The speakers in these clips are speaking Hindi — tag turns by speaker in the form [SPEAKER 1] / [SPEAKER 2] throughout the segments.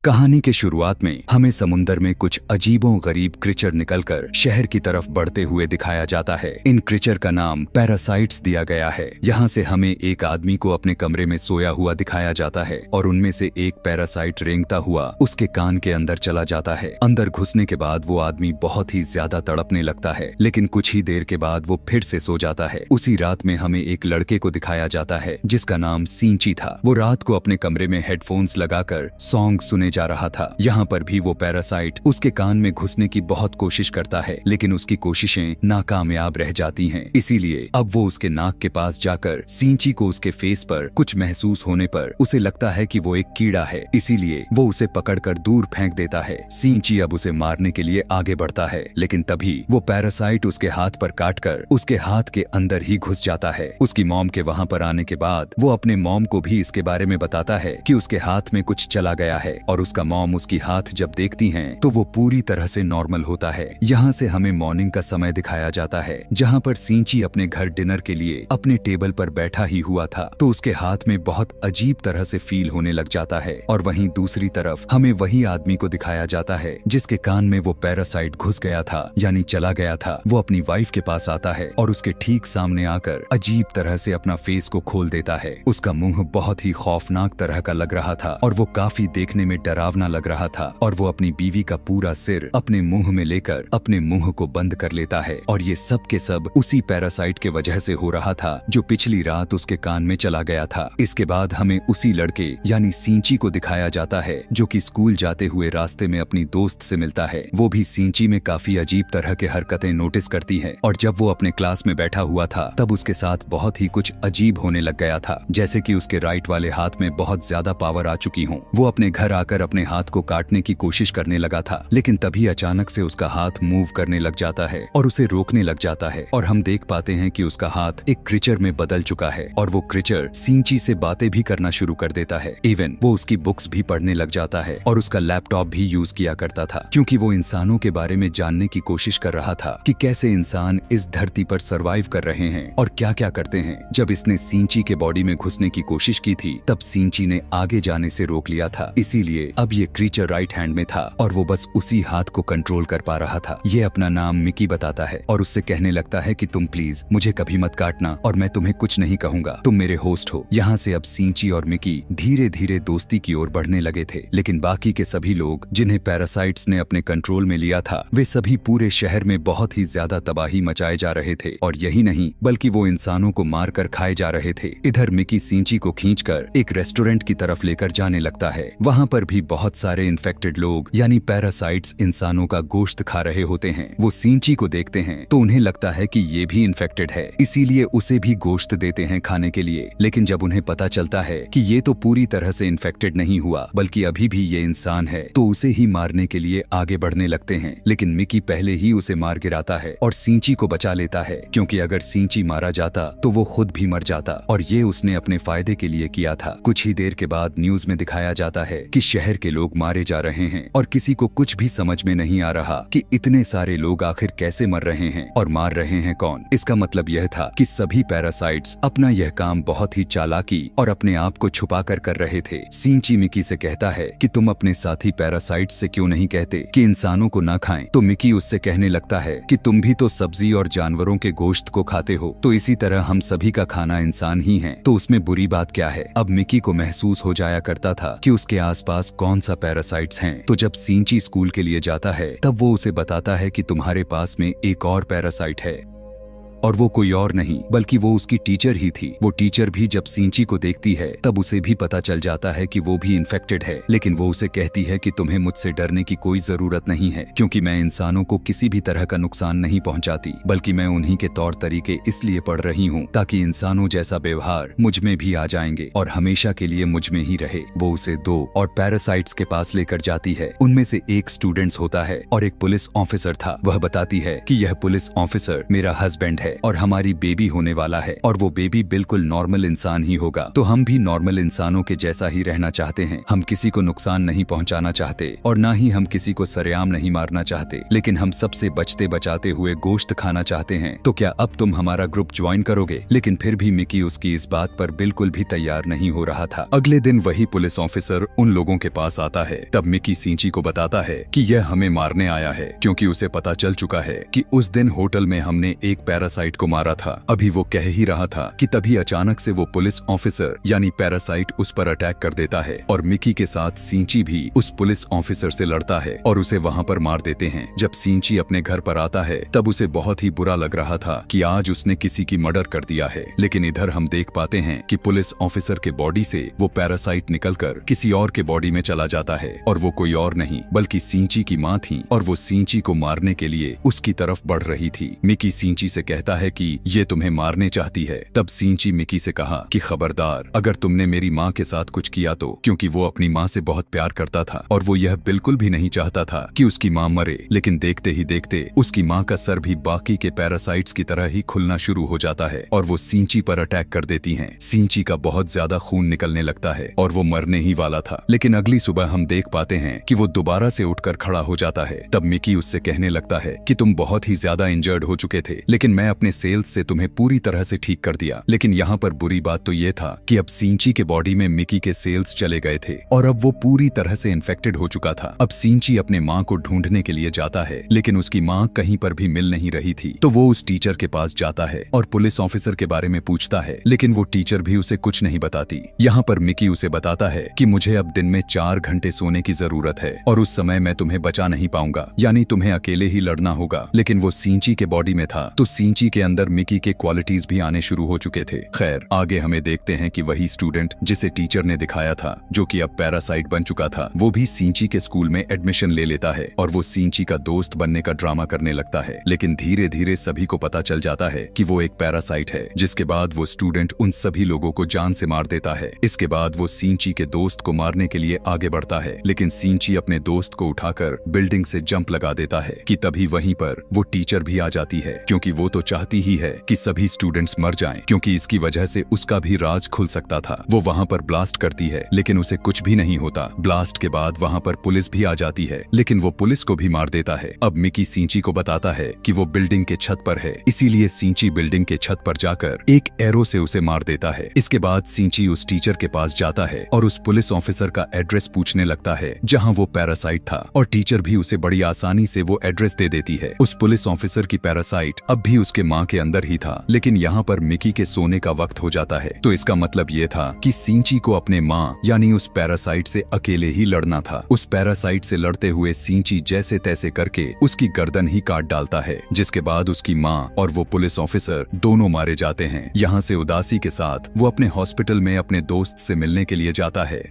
[SPEAKER 1] कहानी के शुरुआत में हमें समुंदर में कुछ अजीबों गरीब क्रिचर निकलकर शहर की तरफ बढ़ते हुए दिखाया जाता है। इन क्रिचर का नाम पैरासाइट्स दिया गया है। यहाँ से हमें एक आदमी को अपने कमरे में सोया हुआ दिखाया जाता है और उनमें से एक पैरासाइट रेंगता हुआ उसके कान के अंदर चला जाता है। अंदर घुसने के बाद वो आदमी बहुत ही ज्यादा तड़पने लगता है, लेकिन कुछ ही देर के बाद वो फिर से सो जाता है। उसी रात में हमें एक लड़के को दिखाया जाता है जिसका नाम सींची था। वो रात को अपने कमरे में हेडफोन्स लगाकर सॉन्ग सुने जा रहा था। यहाँ पर भी वो पैरासाइट उसके कान में घुसने की बहुत कोशिश करता है, लेकिन उसकी कोशिशें नाकामयाब रह जाती हैं। इसीलिए अब वो उसके नाक के पास जाकर सींची को उसके फेस पर कुछ महसूस होने पर उसे लगता है कि वो एक कीड़ा है, इसीलिए वो उसे पकड़कर दूर फेंक देता है। सींची अब उसे मारने के लिए आगे बढ़ता है, लेकिन तभी वो पैरासाइट उसके हाथ पर काटकर उसके हाथ के अंदर ही घुस जाता है। उसकी मॉम के वहाँ पर आने के बाद वो अपने मॉम को भी इसके बारे में बताता है कि उसके हाथ में कुछ चला गया है, और उसका मॉम उसकी हाथ जब देखती हैं तो वो पूरी तरह से नॉर्मल होता है। यहाँ से हमें मॉर्निंग का समय दिखाया जाता है, जहाँ पर सींची अपने घर डिनर के लिए अपने टेबल पर बैठा ही हुआ था, तो उसके हाथ में बहुत अजीब तरह से फील होने लग जाता है। और वहीं दूसरी तरफ हमें वही आदमी को दिखाया जाता है जिसके कान में वो पैरासाइट घुस गया था, यानी चला गया था। वो अपनी वाइफ के पास आता है और उसके ठीक सामने आकर अजीब तरह से अपना फेस को खोल देता है। उसका मुंह बहुत ही खौफनाक तरह का लग रहा था और वो काफी देखने में डरावना लग रहा था, और वो अपनी बीवी का पूरा सिर अपने मुंह में लेकर अपने मुंह को बंद कर लेता है। और ये सब के सब उसी पैरासाइट के वजह से हो रहा था जो पिछली रात उसके कान में चला गया था। इसके बाद हमें उसी लड़के यानी सींची को दिखाया जाता है जो कि स्कूल जाते हुए रास्ते में अपनी दोस्त से मिलता है। वो भी सींची में काफी अजीब तरह के हरकतें नोटिस करती है, और जब वो अपने क्लास में बैठा हुआ था तब उसके साथ बहुत ही कुछ अजीब होने लग गया था, जैसे कि उसके राइट वाले हाथ में बहुत ज्यादा पावर आ चुकी हो। वो अपने घर आकर अपने हाथ को काटने की कोशिश करने लगा था, लेकिन तभी अचानक से उसका हाथ मूव करने लग जाता है और उसे रोकने लग जाता है, और हम देख पाते हैं कि उसका हाथ एक क्रिचर में बदल चुका है, और वो क्रिचर सींची से बातें भी करना शुरू कर देता है। इवन वो उसकी बुक्स भी पढ़ने लग जाता है और उसका लैपटॉप भी यूज किया करता था, क्योंकि वो इंसानों के बारे में जानने की कोशिश कर रहा था कि कैसे इंसान इस धरती पर सरवाइव कर रहे हैं और क्या क्या करते हैं। जब इसने सींची के बॉडी में घुसने की कोशिश की थी तब सींची ने आगे जाने से रोक लिया था, इसीलिए अब ये क्रीचर राइट हैंड में था और वो बस उसी हाथ को कंट्रोल कर पा रहा था। ये अपना नाम मिकी बताता है और उससे कहने लगता है कि तुम प्लीज मुझे कभी मत काटना और मैं तुम्हें कुछ नहीं कहूंगा, तुम मेरे होस्ट हो। यहाँ से अब सींची और मिकी धीरे धीरे दोस्ती की ओर बढ़ने लगे थे, लेकिन बाकी के सभी लोग जिन्हें पैरासाइट्स ने अपने कंट्रोल में लिया था वे सभी पूरे शहर में बहुत ही ज्यादा तबाही मचाए जा रहे थे, और यही नहीं बल्कि वो इंसानों को मार कर खाए जा रहे थे। इधर मिकी सींची को खींचकर एक रेस्टोरेंट की तरफ लेकर जाने लगता है। वहाँ पर भी बहुत सारे इन्फेक्टेड लोग यानी पैरासाइट्स इंसानों का गोश्त खा रहे होते हैं। वो सींची को देखते हैं तो उन्हें लगता है कि ये भी इन्फेक्टेड है, इसीलिए उसे भी गोश्त देते हैं खाने के लिए। लेकिन जब उन्हें पता चलता है कि ये तो पूरी तरह से इन्फेक्टेड नहीं हुआ बल्कि अभी भी ये इंसान है, तो उसे ही मारने के लिए आगे बढ़ने लगते हैं। लेकिन मिकी पहले ही उसे मार गिराता है और सींची को बचा लेता है, क्योंकि अगर सींची मारा जाता तो वो खुद भी मर जाता, और ये उसने अपने फायदे के लिए किया था। कुछ ही देर के बाद न्यूज में दिखाया जाता है कि शहर के लोग मारे जा रहे हैं और किसी को कुछ भी समझ में नहीं आ रहा कि इतने सारे लोग आखिर कैसे मर रहे हैं और मार रहे हैं कौन। इसका मतलब यह था कि सभी पैरासाइट्स अपना यह काम बहुत ही चालाकी और अपने आप को छुपा कर रहे थे। सींची मिकी से कहता है कि तुम अपने साथी पैरासाइट्स से क्यों नहीं कहते कि इंसानों को ना खाएं, तो मिकी उससे कहने लगता है कि तुम भी तो सब्जी और जानवरों के गोश्त को खाते हो, तो इसी तरह हम सभी का खाना इंसान ही है, तो उसमें बुरी बात क्या है। अब मिकी को महसूस हो जाया करता था कि उसके आसपास कौन सा पैरासाइट्स हैं। तो जब सींची स्कूल के लिए जाता है तब वो उसे बताता है कि तुम्हारे पास में एक और पैरासाइट है, और वो कोई और नहीं बल्कि वो उसकी टीचर ही थी। वो टीचर भी जब सींची को देखती है तब उसे भी पता चल जाता है कि वो भी इन्फेक्टेड है, लेकिन वो उसे कहती है कि तुम्हें मुझसे डरने की कोई जरूरत नहीं है, क्योंकि मैं इंसानों को किसी भी तरह का नुकसान नहीं पहुंचाती, बल्कि मैं उन्हीं के तौर तरीके इसलिए पढ़ रही हूँ ताकि इंसानों जैसा व्यवहार मुझ में भी आ जाएंगे और हमेशा के लिए मुझ में ही रहे। वो उसे 2 और पैरासाइट्स के पास लेकर जाती है। उनमें से एक स्टूडेंट्स होता है और एक पुलिस ऑफिसर था। वह बताती है कि यह पुलिस ऑफिसर मेरा हस्बैंड है है और हमारी बेबी होने वाला है और वो बेबी बिल्कुल नॉर्मल इंसान ही होगा, तो हम भी नॉर्मल इंसानों के जैसा ही रहना चाहते हैं। हम किसी को नुकसान नहीं पहुंचाना चाहते और ना ही हम किसी को सरेआम नहीं मारना चाहते, लेकिन हम सबसे बचते बचाते हुए गोश्त खाना चाहते हैं। तो क्या अब तुम हमारा ग्रुप ज्वाइन करोगे? लेकिन फिर भी मिकी उसकी इस बात पर बिल्कुल भी तैयार नहीं हो रहा था। अगले दिन वही पुलिस ऑफिसर उन लोगों के पास आता है। तब मिकी सींची को बताता है कि यह हमें मारने आया है, क्योंकि उसे पता चल चुका है कि उस दिन होटल में हमने एक पैरासाइट को मारा था। अभी वो कह ही रहा था कि तभी अचानक से वो पुलिस ऑफिसर यानी पैरासाइट उस पर अटैक कर देता है और मिकी के साथ सींची भी उस पुलिस ऑफिसर से लड़ता है और उसे वहां पर मार देते हैं। जब सींची अपने घर पर आता है तब उसे बहुत ही बुरा लग रहा था कि आज उसने किसी की मर्डर कर दिया है, लेकिन इधर हम देख पाते हैं कि पुलिस ऑफिसर के बॉडी से वो पैरासाइट निकलकर किसी और के बॉडी में चला जाता है और वो कोई और नहीं बल्कि सींची की माँ थी और वो सींची को मारने के लिए उसकी तरफ बढ़ रही थी। मिकी सींची से कहता है कि ये तुम्हें मारने चाहती है। तब सींची मिकी से कहा कि खबरदार, अगर तुमने मेरी माँ के साथ कुछ किया तो, क्योंकि वो अपनी माँ से बहुत प्यार करता था और वो यह बिल्कुल भी नहीं चाहता था कि उसकी माँ मरे। लेकिन देखते ही देखते उसकी माँ का सर भी बाकी के पैरासाइट्स की तरह ही खुलना शुरू हो जाता है और वो सींची पर अटैक कर देती हैं। सींची का बहुत ज्यादा खून निकलने लगता है और वो मरने ही वाला था। लेकिन अगली सुबह हम देख पाते हैं कि वो दोबारा से उठकर खड़ा हो जाता है। तब मिकी उससे कहने लगता है कि तुम बहुत ही ज्यादा इंजर्ड हो चुके थे, लेकिन मैं अपने सेल्स से तुम्हें पूरी तरह से ठीक कर दिया। लेकिन यहाँ पर बुरी बात तो ये था कि अब सींची के बॉडी में मिकी के सेल्स चले गए थे और अब वो पूरी तरह से इन्फेक्टेड हो चुका था। अब सींची अपने माँ को ढूंढने के लिए जाता है, लेकिन उसकी माँ कहीं पर भी मिल नहीं रही थी। तो वो उस टीचर के पास जाता है और पुलिस ऑफिसर के बारे में पूछता है, लेकिन वो टीचर भी उसे कुछ नहीं बताती। यहाँ पर मिकी उसे बताता है कि मुझे अब दिन में 4 घंटे सोने की जरूरत है और उस समय मैं तुम्हें बचा नहीं पाऊंगा, यानी तुम्हें अकेले ही लड़ना होगा। लेकिन वो सींची के बॉडी में था तो सींची के अंदर मिकी के क्वालिटीज भी आने शुरू हो चुके थे। खैर, आगे हमें देखते हैं कि वही स्टूडेंट जिसे टीचर ने दिखाया था, जो कि अब पैरासाइट बन चुका था, वो भी सींची के स्कूल में एडमिशन ले लेता है और वो सींची का दोस्त बनने का ड्रामा करने लगता है। लेकिन धीरे धीरे सभी को पता चल जाता है कि वो एक पैरासाइट है, जिसके बाद वो स्टूडेंट उन सभी लोगों को जान से मार देता है। इसके बाद वो सींची के दोस्त को मारने के लिए आगे बढ़ता है, लेकिन सींची अपने दोस्त को उठाकर बिल्डिंग से जंप लगा देता है कि तभी वहीं पर वो टीचर भी आ जाती है, क्योंकि वो तो चाहती ही है कि सभी स्टूडेंट्स मर जाएं, क्योंकि इसकी वजह से उसका भी राज खुल सकता था। वो वहां पर ब्लास्ट करती है, लेकिन उसे कुछ भी नहीं होता। ब्लास्ट के बाद वहां पर पुलिस भी आ जाती है, लेकिन वो पुलिस को भी मार देता है। अब मिकी सींची को बताता है कि वो बिल्डिंग के छत पर है, इसीलिए सींची बिल्डिंग के छत पर जाकर एक एरो से उसे मार देता है। इसके बाद सींची उस टीचर के पास जाता है और उस पुलिस ऑफिसर का एड्रेस पूछने लगता है जहां वो पैरासाइट था, और टीचर भी उसे बड़ी आसानी से वो एड्रेस दे देती है। उस पुलिस ऑफिसर की पैरासाइट अब भी उसके माँ के अंदर ही था, लेकिन यहाँ पर मिकी के सोने का वक्त हो जाता है। तो इसका मतलब ये था कि सींची को अपने माँ यानी उस पैरासाइट से अकेले ही लड़ना था। उस पैरासाइट से लड़ते हुए सींची जैसे तैसे करके उसकी गर्दन ही काट डालता है, जिसके बाद उसकी माँ और वो पुलिस ऑफिसर दोनों मारे जाते हैं। यहाँ से उदासी के साथ वो अपने हॉस्पिटल में अपने दोस्त से मिलने के लिए जाता है।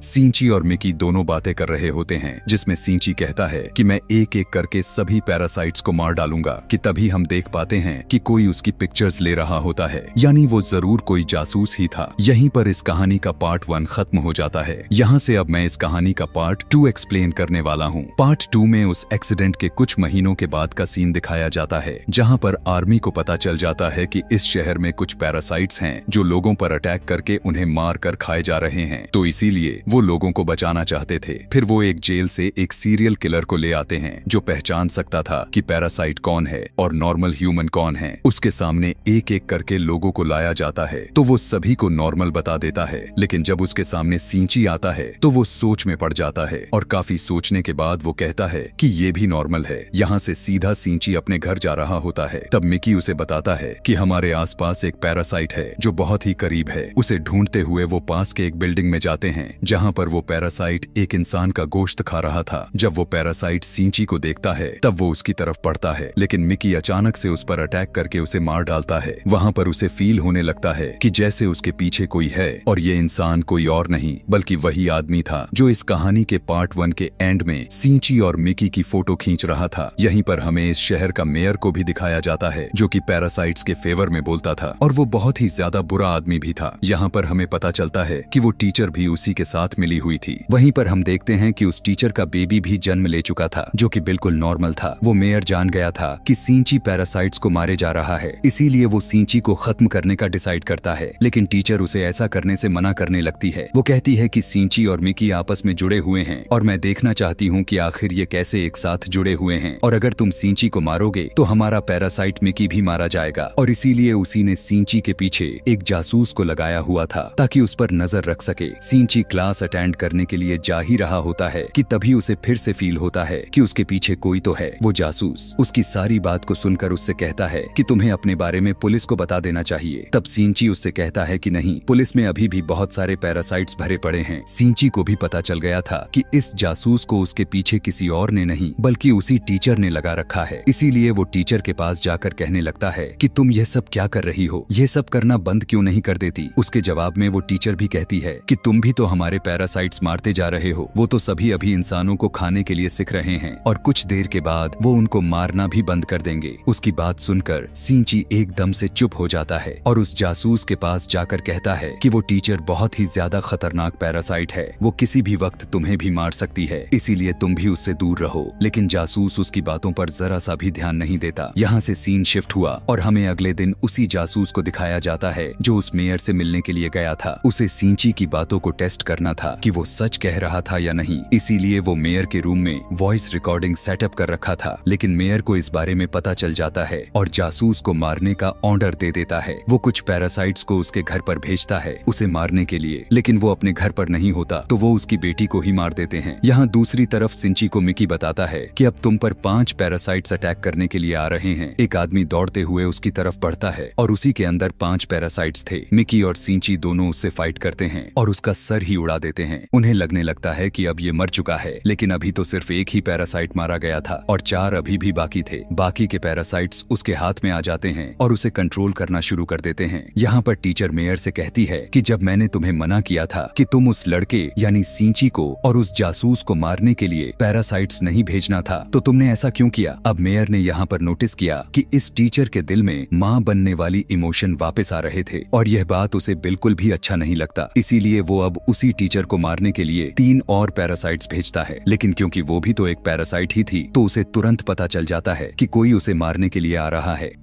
[SPEAKER 1] सींची और मिकी दोनों बातें कर रहे होते हैं, जिसमें सींची कहता है कि मैं एक एक करके सभी पैरासाइट्स को मार डालूंगा। कि तभी हम देख पाते हैं कि कोई उसकी पिक्चर्स ले रहा होता है, यानी वो जरूर कोई जासूस ही था। यहीं पर इस कहानी का पार्ट 1 खत्म हो जाता है। यहाँ से अब मैं इस कहानी का पार्ट 2 एक्सप्लेन करने वाला हूँ। पार्ट 2 में उस एक्सीडेंट के कुछ महीनों के बाद का सीन दिखाया जाता है, जहाँ पर आर्मी को पता चल जाता है कि इस शहर में कुछ पैरासाइट्स हैं जो लोगों पर अटैक करके उन्हें मार कर खाए जा रहे हैं। तो इसीलिए वो लोगों को बचाना चाहते थे। फिर वो एक जेल से एक सीरियल किलर को ले आते हैं जो पहचान सकता था कि पैरासाइट कौन है और नॉर्मल ह्यूमन कौन है। उसके सामने एक एक करके लोगों को लाया जाता है तो वो सभी को नॉर्मल बता देता है, लेकिन जब उसके सामने सींची आता है तो वो सोच में पड़ जाता है और काफी सोचने के बाद वो कहता है कि ये भी नॉर्मल है। यहाँ से सीधा सींची अपने घर जा रहा होता है। तब मिकी उसे बताता है कि हमारे आसपास एक पैरासाइट है जो बहुत ही करीब है। उसे ढूंढते हुए वो पास के एक बिल्डिंग में जाते हैं, जहाँ पर वो पैरासाइट एक इंसान का गोश्त खा रहा था। जब वो पैरासाइट सींची को देखता है तब वो उसकी तरफ बढ़ता है, लेकिन मिकी अचानक से उस पर अटैक करके उसे मार डालता है। वहाँ पर उसे फील होने लगता है कि जैसे उसके पीछे कोई है और ये इंसान कोई और नहीं बल्कि वही आदमी था जो इस कहानी के पार्ट 1 के एंड में सींची और मिकी की फोटो खींच रहा था। यहीं पर हमें इस शहर का मेयर को भी दिखाया जाता है जो कि पैरासाइट्स के फेवर में बोलता था और वो बहुत ही ज्यादा बुरा आदमी भी था। यहाँ पर हमें पता चलता है कि वो टीचर भी उसी के साथ साथ मिली हुई थी। वहीं पर हम देखते हैं कि उस टीचर का बेबी भी जन्म ले चुका था, जो कि बिल्कुल नॉर्मल था। वो मेयर जान गया था कि सिंची पैरासाइट्स को मारे जा रहा है, इसीलिए वो सिंची को खत्म करने का डिसाइड करता है। लेकिन टीचर उसे ऐसा करने से मना करने लगती है। वो कहती है कि सिंची और मिकी आपस में जुड़े हुए हैं और मैं देखना चाहती हूँ कि आखिर ये कैसे एक साथ जुड़े हुए हैं, और अगर तुम सिंची को मारोगे तो हमारा पैरासाइट मिकी भी मारा जाएगा। और इसीलिए उसी ने सिंची के पीछे एक जासूस को लगाया हुआ था ताकि उस पर नजर रख सके। सिंची क्लास अटेंड करने के लिए जा ही रहा होता है कि तभी उसे फिर से फील होता है कि उसके पीछे कोई तो है। वो जासूस उसकी सारी बात को सुनकर उससे कहता है कि तुम्हें अपने बारे में पुलिस को बता देना चाहिए। तब सिंची उससे कहता है कि नहीं, पुलिस में अभी भी बहुत सारे पैरासाइट्स भरे पड़े हैं। सिंची को भी पता चल गया था कि इस जासूस को उसके पीछे किसी और ने नहीं बल्कि उसी टीचर ने लगा रखा है। इसीलिए वो टीचर के पास जाकर कहने लगता है कि तुम यह सब क्या कर रही हो, ये सब करना बंद क्यों नहीं कर देती। उसके जवाब में वो टीचर भी कहती है कि तुम भी तो हमारे पैरासाइट्स मारते जा रहे हो। वो तो सभी अभी इंसानों को खाने के लिए सीख रहे हैं और कुछ देर के बाद वो उनको मारना भी बंद कर देंगे। उसकी बात सुनकर सिंची एकदम से चुप हो जाता है और उस जासूस के पास जाकर कहता है कि वो टीचर बहुत ही ज्यादा खतरनाक पैरासाइट है, वो किसी भी वक्त तुम्हें भी मार सकती है, इसीलिए तुम भी उससे दूर रहो। लेकिन जासूस उसकी बातों पर जरा सा भी ध्यान नहीं देता। यहाँ से सीन शिफ्ट हुआ और हमें अगले दिन उसी जासूस को दिखाया जाता है जो उस मेयर से मिलने के लिए गया था। उसे सिंची की बातों को टेस्ट करना था कि वो सच कह रहा था या नहीं, इसीलिए वो मेयर के रूम में वॉइस रिकॉर्डिंग सेटअप कर रखा था। लेकिन मेयर को इस बारे में पता चल जाता है और जासूस को मारने का ऑर्डर दे देता है। वो कुछ पैरासाइट्स को उसके घर पर भेजता है उसे मारने के लिए, लेकिन वो अपने घर पर नहीं होता तो वो उसकी बेटी को ही मार देते हैं। यहाँ दूसरी तरफ सिंची को मिकी बताता है कि अब तुम पर 5 पैरासाइट्स अटैक करने के लिए आ रहे हैं। एक आदमी दौड़ते हुए उसकी तरफ बढ़ता है और उसी के अंदर 5 पैरासाइट्स थे। मिकी और सिंची दोनों उससे फाइट करते हैं और उसका सर ही उड़ा देते हैं। उन्हें लगने लगता है कि अब ये मर चुका है, लेकिन अभी तो सिर्फ एक ही पैरासाइट मारा गया था और 4 अभी भी बाकी थे। बाकी के पैरासाइट्स उसके हाथ में आ जाते हैं और उसे कंट्रोल करना शुरू कर देते हैं। यहाँ पर टीचर मेयर से कहती है कि जब मैंने तुम्हें मना किया था कि तुम उस लड़के यानी सिंची को और उस जासूस को मारने के लिए पैरासाइट्स नहीं भेजना था, तो तुमने ऐसा क्यों किया। अब मेयर ने यहाँ पर नोटिस किया कि इस टीचर के दिल में माँ बनने वाली इमोशन वापस आ रहे थे और यह बात उसे बिल्कुल भी अच्छा नहीं लगता। इसीलिए वो अब उसी टीचर को मारने के लिए 3 और पैरासाइट्स भेजता है। लेकिन क्योंकि वो भी तो एक पैरासाइट ही थी तो उसे तुरंत पता चल जाता है कि कोई उसे मारने के लिए आ रहा है।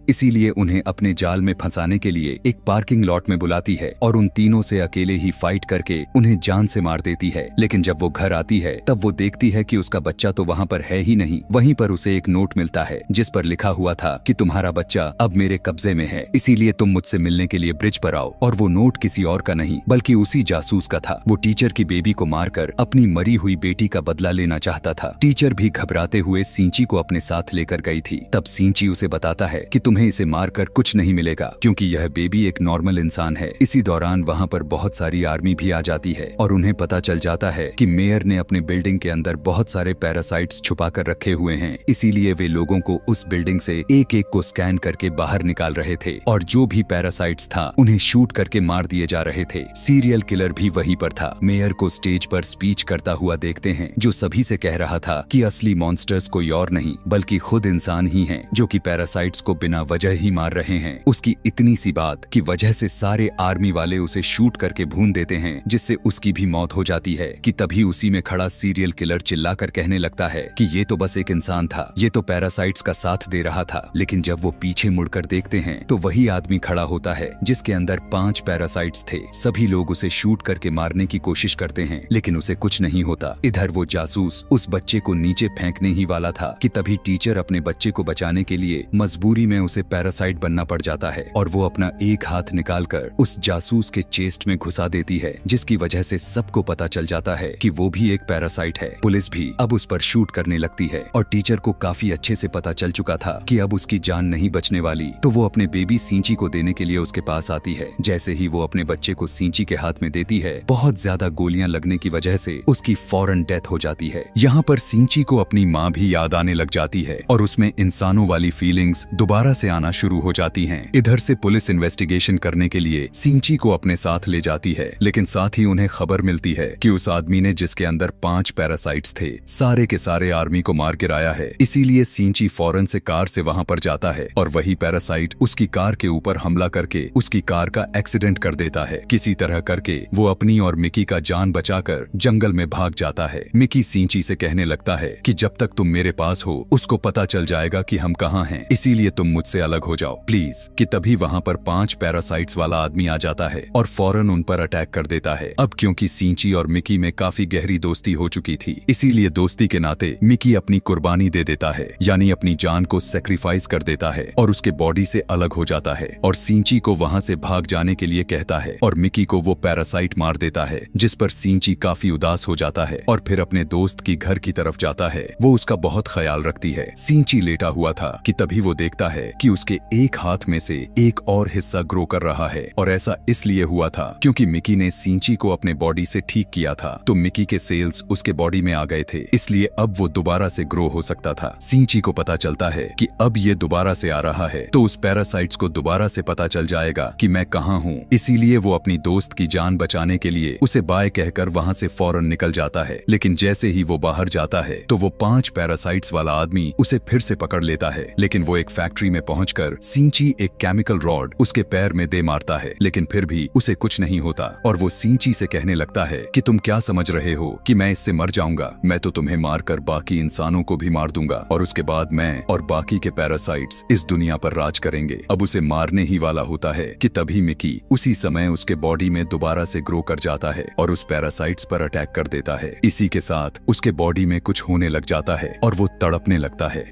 [SPEAKER 1] इसीलिए उन्हें अपने जाल में फंसाने के लिए एक पार्किंग लॉट में बुलाती है और उन तीनों से अकेले ही फाइट करके उन्हें जान से मार देती है। लेकिन जब वो घर आती है तब वो देखती है कि उसका बच्चा तो वहाँ पर है ही नहीं। वहीं पर उसे एक नोट मिलता है जिस पर लिखा हुआ था कि तुम्हारा बच्चा अब मेरे कब्जे में है, इसीलिए तुम मुझसे मिलने के लिए ब्रिज पर आओ। और वो नोट किसी और का नहीं बल्कि उसी जासूस का था। वो टीचर की बेबी को मारकर अपनी मरी हुई बेटी का बदला लेना चाहता था। टीचर भी घबराते हुए सिंची को अपने साथ लेकर गई थी। तब सिंची उसे बताता है कि तुम्हें इसे मारकर कुछ नहीं मिलेगा क्योंकि यह बेबी एक नॉर्मल इंसान है। इसी दौरान वहाँ पर बहुत सारी आर्मी भी आ जाती है और उन्हें पता चल जाता है कि मेयर ने अपने बिल्डिंग के अंदर बहुत सारे पैरासाइट्स छुपा कर रखे हुए हैं। इसीलिए वे लोगों को उस बिल्डिंग से एक एक को स्कैन करके बाहर निकाल रहे थे और जो भी पैरासाइट्स था उन्हें शूट करके मार दिए जा रहे थे। सीरियल किलर भी वहीं पर था। मेयर को स्टेज पर स्पीच करता हुआ देखते हैं जो सभी से कह रहा था कि असली मॉन्स्टर्स कोई और नहीं बल्कि खुद इंसान ही हैं जो कि पैरासाइट्स को बिना वजह ही मार रहे हैं। उसकी इतनी सी बात की वजह से सारे आर्मी वाले उसे शूट करके भून देते हैं जिससे उसकी भी मौत हो जाती है कि तभी उसी में खड़ा सीरियल किलर चिल्लाकर कहने लगता है कि ये तो बस एक इंसान था, ये तो पैरासाइट्स का साथ दे रहा था। लेकिन जब वो पीछे मुड़कर देखते हैं तो वही आदमी खड़ा होता है जिसके अंदर 5 पैरासाइट्स थे। सभी लोग उसे शूट करके मारने की कोशिश करते हैं लेकिन उसे कुछ नहीं होता। इधर वो जासूस उस बच्चे को नीचे फेंकने ही वाला था कि तभी टीचर अपने बच्चे को बचाने के लिए मजबूरी में उसे पैरासाइट बनना पड़ जाता है और वो अपना एक हाथ निकालकर उस जासूस के चेस्ट में घुसा देती है जिसकी वजह से सबको पता चल जाता है कि वो भी एक पैरासाइट है। पुलिस भी अब उस पर शूट करने लगती है और टीचर को काफी अच्छे से पता चल चुका था कि अब उसकी जान नहीं बचने वाली, तो वो अपने बेबी सिंची को देने के लिए उसके पास आती है। जैसे ही वो अपने बच्चे को सिंची के हाथ में देती है बहुत ज्यादा गोलियां लगने की वजह से उसकी फौरन डेथ हो जाती है। यहाँ पर सिंची को अपनी माँ भी याद आने लग जाती है और उसमें इंसानों वाली फीलिंग्स दोबारा से आना शुरू हो जाती हैं। इधर से पुलिस इन्वेस्टिगेशन करने के लिए सिंची को अपने साथ ले जाती है, लेकिन साथ ही उन्हें खबर मिलती है कि उस आदमी ने जिसके अंदर 5 पैरासाइट्स थे सारे के सारे आर्मी को मार गिराया है। इसीलिए सिंची फौरन से कार से वहां पर जाता है और वही पैरासाइट उसकी कार के ऊपर हमला करके उसकी कार का एक्सीडेंट कर देता है। किसी तरह करके वो अपनी और मिकी का जान बचाकर जंगल में भाग जाता है। मिकी सिंची से कहने लगता है कि जब तक तुम मेरे पास हो उसको पता चल जाएगा कि हम कहाँ हैं, इसीलिए तुम मुझसे अलग हो जाओ प्लीज। कि तभी वहाँ पर 5 पैरासाइट्स वाला आदमी आ जाता है और फौरन उन पर अटैक कर देता है। अब क्योंकि सिंची और मिकी में काफी गहरी दोस्ती हो चुकी थी, इसीलिए दोस्ती के नाते मिकी अपनी कुर्बानी दे देता है, यानी अपनी जान को सेक्रीफाइस कर देता है और उसके बॉडी से अलग हो जाता है और सिंची को वहाँ से भाग जाने के लिए कहता है और मिकी को वो पैरासाइट मार देता है, जिस पर सिंची काफी उदास हो जाता है और फिर अपने दोस्त की घर की तरफ जाता है। वो उसका बहुत ख्याल रखती है। सिंची लेटा हुआ था कि तभी वो देखता है कि उसके एक हाथ में से एक और हिस्सा ग्रो कर रहा है और ऐसा इसलिए हुआ था क्योंकि मिकी ने सिंची को अपने बॉडी से ठीक किया था, तो मिकी के सेल्स उसके बॉडी में आ गए थे, इसलिए अब वो दोबारा से ग्रो हो सकता था। सिंची को पता चलता है कि अब ये दोबारा से आ रहा है तो उस पैरासाइट्स को दोबारा से पता चल जाएगा कि मैं कहाँ हूँ, इसीलिए वो अपनी दोस्त की जान बचाने के लिए उसे बाय कहकर वहाँ से फौरन निकल जाता है। लेकिन जैसे ही वो बाहर जाता है तो वो 5 पैरासाइट्स वाला आदमी उसे फिर से पकड़ लेता है, लेकिन वो एक फैक्ट्री में पहुंचकर सिंची एक केमिकल रॉड उसके पैर में दे मारता है, लेकिन फिर भी उसे कुछ नहीं होता और वो सिंची से कहने लगता है कि तुम क्या समझ रहे हो कि मैं इससे मर जाऊंगा, मैं तो तुम्हें मारकर बाकी इंसानों को भी मार दूंगा और उसके बाद मैं और बाकी के पैरासाइट्स इस दुनिया पर राज करेंगे। अब उसे मारने ही वाला होता है कि तभी मिकी उसी समय उसके बॉडी में दोबारा से ग्रो कर जाता है और उस पैरासाइट्स पर अटैक कर देता है। इसी के साथ उसके बॉडी में कुछ होने लग जाता है और वो तड़पने लगता है।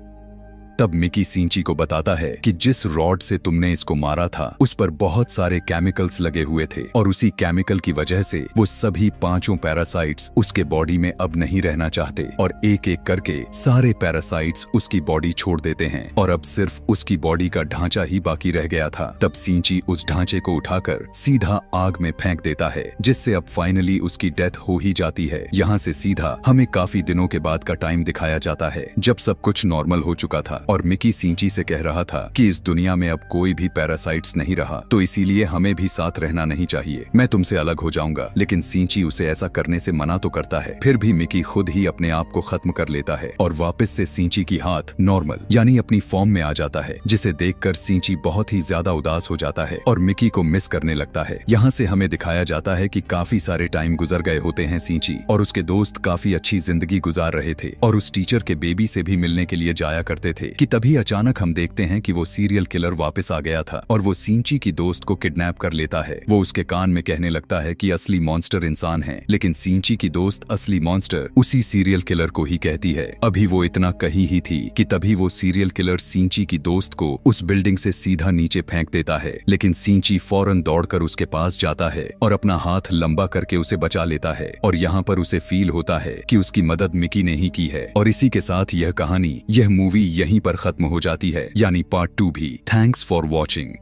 [SPEAKER 1] तब मिकी सिंची को बताता है कि जिस रॉड से तुमने इसको मारा था उस पर बहुत सारे केमिकल्स लगे हुए थे और उसी केमिकल की वजह से वो सभी 5 पैरासाइट्स उसके बॉडी में अब नहीं रहना चाहते और एक एक करके सारे पैरासाइट्स उसकी बॉडी छोड़ देते हैं और अब सिर्फ उसकी बॉडी का ढांचा ही बाकी रह गया था। तब सिंची उस ढांचे को उठाकर सीधा आग में फेंक देता है, जिससे अब फाइनली उसकी डेथ हो ही जाती है। यहाँ से सीधा हमें काफी दिनों के बाद का टाइम दिखाया जाता है जब सब कुछ नॉर्मल हो चुका था और मिकी सिंची से कह रहा था कि इस दुनिया में अब कोई भी पैरासाइट्स नहीं रहा, तो इसीलिए हमें भी साथ रहना नहीं चाहिए, मैं तुमसे अलग हो जाऊंगा। लेकिन सिंची उसे ऐसा करने से मना तो करता है, फिर भी मिकी खुद ही अपने आप को खत्म कर लेता है और वापस से सिंची की हाथ नॉर्मल यानी अपनी फॉर्म में आ जाता है, जिसे देखकर सिंची बहुत ही ज्यादा उदास हो जाता है और मिकी को मिस करने लगता है। यहाँ से हमें दिखाया जाता है कि काफी सारे टाइम गुजर गए होते हैं सिंची और उसके दोस्त काफी अच्छी जिंदगी गुजार रहे थे और उस टीचर के बेबी से भी मिलने के लिए जाया करते थे कि तभी अचानक हम देखते हैं कि वो सीरियल किलर वापस आ गया था और वो सिंची की दोस्त को किडनैप कर लेता है। वो उसके कान में कहने लगता है कि असली मॉन्स्टर इंसान है, लेकिन सिंची की दोस्त असली मॉन्स्टर उसी सीरियल किलर को ही कहती है। अभी वो इतना कही ही थी कि तभी वो सीरियल किलर सिंची की दोस्त को उस बिल्डिंग से सीधा नीचे फेंक देता है, लेकिन सिंची फौरन दौड़कर उसके पास जाता है और अपना हाथ लंबा करके उसे बचा लेता है और यहाँ पर उसे फील होता है कि उसकी मदद मिकी ने ही की है। और इसी के साथ यह कहानी, यह मूवी यहीं पर खत्म हो जाती है, यानी पार्ट 2 भी। Thanks for watching.